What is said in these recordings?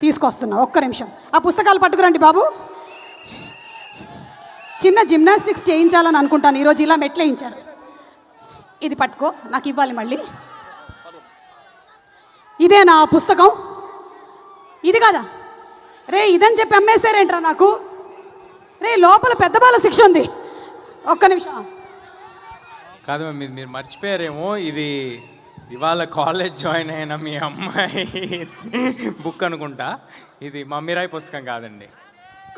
తీసుకొస్తున్నా, ఒక్క నిమిషం. ఆ పుస్తకాలు పట్టుకురండి బాబు. చిన్న జిమ్నాస్టిక్స్ చేయించాలని అనుకుంటాను, ఈరోజు ఇలా మెట్లు వేయించారు. ఇది పట్టుకో, నాకు ఇవ్వాలి మళ్ళీ. ఇదే నా పుస్తకం, ఇది కదా రే, ఇదని చెప్పి అమ్మేశారేంట్రా నాకు. రే, లోపల పెద్ద బాల శిక్ష ఉంది. ఒక్క నిమిషం. కాదు మీరు మర్చిపోయారేమో, ఇది ఇవాళ కాలేజ్ జాయిన్ అయిన మీ అమ్మాయి బుక్ అనుకుంటా. ఇది మమ్మీరాయ్ పుస్తకం కాదండి.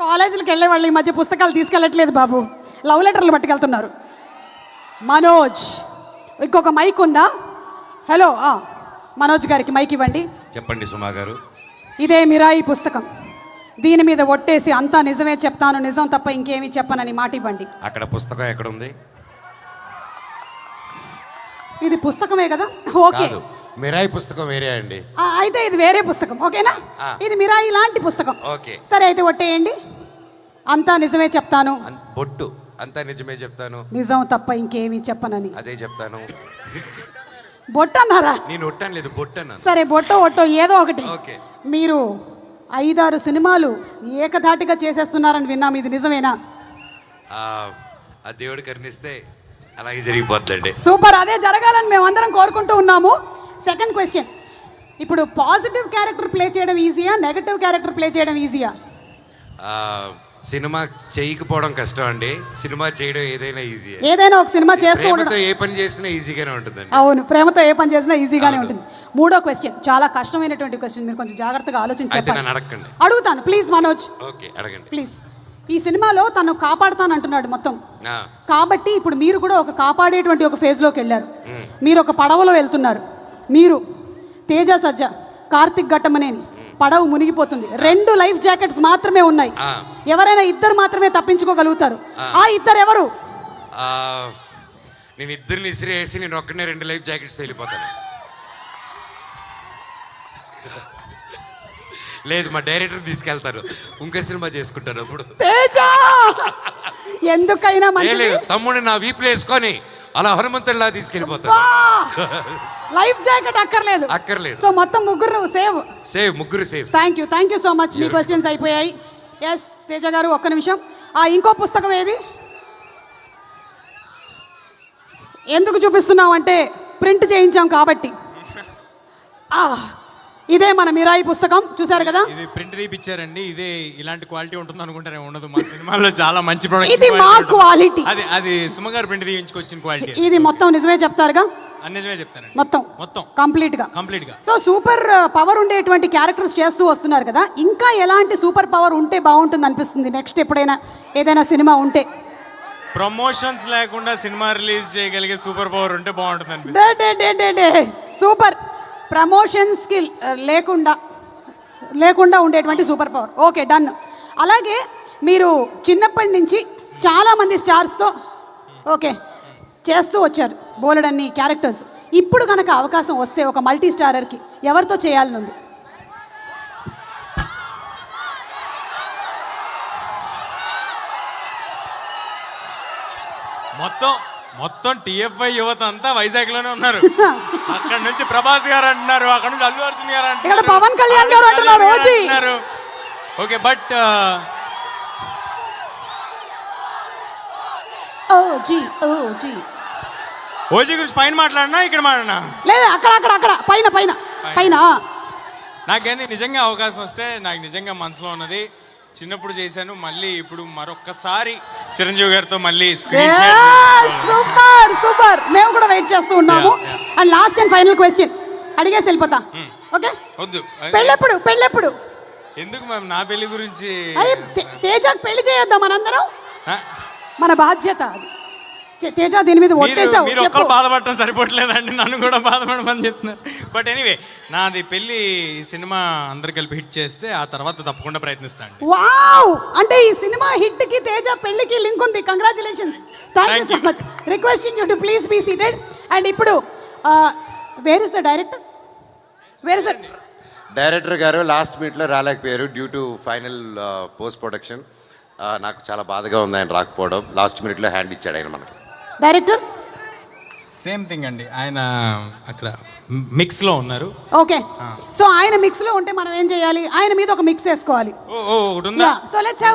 కాలేజీలకు వెళ్ళే వాళ్ళు ఈ మధ్య పుస్తకాలు తీసుకెళ్ళట్లేదు బాబు, లవ్ లెటర్లు పట్టుకెళ్తున్నారు. మనోజ్, ఇంకొక మైక్ ఉందా? హలో, మనోజ్ గారికి మైక్ ఇవ్వండి. చెప్పండి సుమా గారు. ఇదే మిరాయి పుస్తకం, దీని మీద ఒట్టేసి అంతా నిజమే చెప్తాను, నిజం తప్ప ఇంకేమీ చెప్పనని మాట ఇవ్వండి. అక్కడ పుస్తకం ఎక్కడ ఉంది? ఇది పుస్తకమే కదా, ఓకే. మిరాయి పుస్తకం వేరే అండి. అయితే ఇది వేరే పుస్తకం, ఓకేనా? ఇది మిరాయి లాంటి పుస్తకం, ఓకే. సరే అయితే ఒట్టేయండి. అంతా నిజమే చెప్తాను, బొట్టు అంతా నిజమే చెప్తాను, నిజం తప్ప ఇంకేమీ చెప్పనని. అదే చెప్తాను. బొట్టు అన్నారా? నేను ఒట్టాను లేదు, బొట్టు అన్నాను. సరే, బొట్టో ఒట్టో ఏదో ఒకటి. ఓకే. మీరు 5-6 సినిమాలు ఏకధాటిగా చేసేస్తున్నారని విన్నాం, ఇది నిజమేనా? ఆ దేవుడు కరుణిస్తే అలాగే జరిగిపోతుందండి. సూపర్, అదే జరగాలని మేమందరం కోరుకుంటూ ఉన్నాము. సెకండ్ క్వశ్చన్, ఇప్పుడు పాజిటివ్ క్యారెక్టర్ ప్లే చేయడం ఈజీయా, నెగటివ్ క్యారెక్టర్ ప్లే చేయడం ఈజీయా? సినిమా చేయకపోవడం కష్టం అండి, సినిమా చేయడం ఏదైనా ఈజీ. ఏదైనా ఒక సినిమా చేస్తూ ఉండడం, ఏ పని చేసినా ఈజీగానే ఉంటుందండి. అవును, ప్రేమతో ఏ పని చేసినా ఈజీగానే ఉంటుంది. మూడో క్వశ్చన్ చాలా కష్టమైనటువంటి క్వశ్చన్, మీరు కొంచెం జాగ్రత్తగా ఆలోచించి అడగండి. అడుగుతాను ప్లీజ్ మనోజ్. ఓకే, అడగండి ప్లీజ్. ఈ సినిమాలో తను కాపాడుతానంటున్నాడు మొత్తం, కాబట్టి ఇప్పుడు మీరు కూడా ఒక కాపాడేటువంటి ఒక ఫేజ్లోకి వెళ్ళారు. మీరు ఒక పడవలో వెళ్తున్నారు, మీరు తేజ సజ్జ, కార్తిక్ ఘట్టమనేని, పడవ మునిగిపోతుంది, 2 లైఫ్ జాకెట్స్ మాత్రమే ఉన్నాయి. ఎవరైనా 2 మాత్రమే తప్పించుకోగలుగుతారు. ఆ 2 ఎవరు? నేను 2 ఇసిరేసి నేను ఒక్కనే 2 లైఫ్ జాకెట్స్ వెళ్ళిపోతాను. లేదు, మా డైరెక్టర్ తీసుకెళ్తారు, ఇంకో సినిమా చేసుకుంటారు అప్పుడు. తేజ ఎందుకైనా మంచిది, తమ్ముడిని నా వీపులో వేసుకొని అలా హనుమంతుడిలా తీసుకెళ్ళిపోతారు. లైఫ్ జాకెట్ అక్కర్లేదు. సో మొత్తం ముగ్గురు ముగ్గురు save. Thank you so much. Me questions అయిపోయాయి. ఎస్ తేజ గారు, ఒక్క నిమిషం. ఇంకో పుస్తకం ఏది? ఎందుకు చూపిస్తున్నాం అంటే ప్రింట్ చేయించాం కాబట్టి. ఇదే మన మిరాయి పుస్తకం, చూసారు కదా. ఇది ప్రింట్ తీపిచ్చారండి, ఇదే ఇలాంటి క్వాలిటీ ఉంటుంది అనుకుంటారే, ఉండదు. మా సినిమాలో చాలా మంచి ప్రొడక్షన్. ఇది మా క్వాలిటీ, అది సుమగారు ప్రింట్ తీయించుకొచ్చిన క్వాలిటీ. ఇది మొత్తం నిజమే చెప్తారుగా? నిజమే చెప్తాను, మొత్తం కంప్లీట్ గా. సో సూపర్ పవర్ ఉండేటువంటి క్యారెక్టర్స్ చేస్తూ వస్తున్నారు కదా, ఇంకా ఎలాంటి సూపర్ పవర్ ఉంటే బాగుంటుంది అనిపిస్తుంది నెక్స్ట్ ఎప్పుడైనా ఏదైనా సినిమా ఉంటే? ప్రమోషన్స్ లేకుండా సినిమా రిలీజ్ చేయగలిగే సూపర్ పవర్ ఉంటే బాగుంటుంది అనిపిస్తుంది. సూపర్ ప్రమోషన్స్ కి లేకుండా ఉండేటువంటి సూపర్ పవర్, ఓకే డన్. అలాగే మీరు చిన్నప్పటి నుంచి చాలా మంది స్టార్స్తో ఓకే చేస్తూ వచ్చారు, బోలెడన్ని క్యారెక్టర్స్. ఇప్పుడు కనుక అవకాశం వస్తే ఒక మల్టీ స్టారర్కి ఎవరితో చేయాలని ఉంది? మొత్తం టిఎఫ్ఐ యువత అంతా వైజాగ్ లోనే ఉన్నారు. అక్కడ నుంచి ప్రభాస్ గారు అంటున్నారు, అక్కడ నుంచి అల్లు అర్జున్ గారు అంటున్నారు, పవన్ కళ్యాణ్ గారు అంటున్నారు. ఓకే, బట్ ఓజీ గురించి పైన మాట్లాడినా ఇక్కడ మాట్లాడినా లేదు, అక్కడ పైన. నాకేంటి నిజంగా అవకాశం వస్తే, నాకు నిజంగా మనసులో ఉన్నది, చిన్నప్పుడు చేశాను, మళ్ళీ ఇప్పుడు మరొక్కసారి చిరంజీవి గారితో మళ్ళీ సూపర్. మేము కూడా వెయిట్ చేస్తూ ఉన్నాము. And last and final question అడిగేసి వెళ్ళిపోతా, ఓకే? వద్దు, పెళ్ళెప్పుడు? ఎందుకు మ్యామ్, నా పెళ్లి గురించి? తేజకు పెళ్లి చేయొద్దాం మనందరం, మన బాధ్యత. తేజ దీని మీద ఒట్టేసావు. మీరు ఒక్కరు బాధపడటం సరిపోవట్లేదండి, నన్ను కూడా బాధపడమని చెప్తున్నారు. బట్ ఎనీవే, నాది పెళ్లి సినిమా అందరు కలిపి హిట్ చేస్తే ఆ తర్వాత తప్పకుండా ప్రయత్నిస్తాను. వావ్, అంటే ఈ సినిమా హిట్ కి తేజ పెళ్లికి లింక్ ఉంది. Congratulations, thank you so much. Requesting you to please be seated. And ఇప్పుడు where is the director? Director గారు లాస్ట్ మీట్లో రాలేకపోయారు due to final post production. నాకు చాలా బాధగా ఉంది ఆయన రాకపోవడం. లాస్ట్ మినిట్లో హ్యాండ్ ఇచ్చాడు ఆయన మనకి. డైరెక్టర్ సేమ్ థింగ్ అండి, ఆయన అక్కడ మిక్స్లో ఉన్నారు. ఓకే, సో ఆయన మిక్స్లో ఉంటే మనం ఏం చేయాలి? ఆయన మీద ఒక మిక్స్ వేసుకోవాలి. ఓ ఒకటి ఉందా? So let's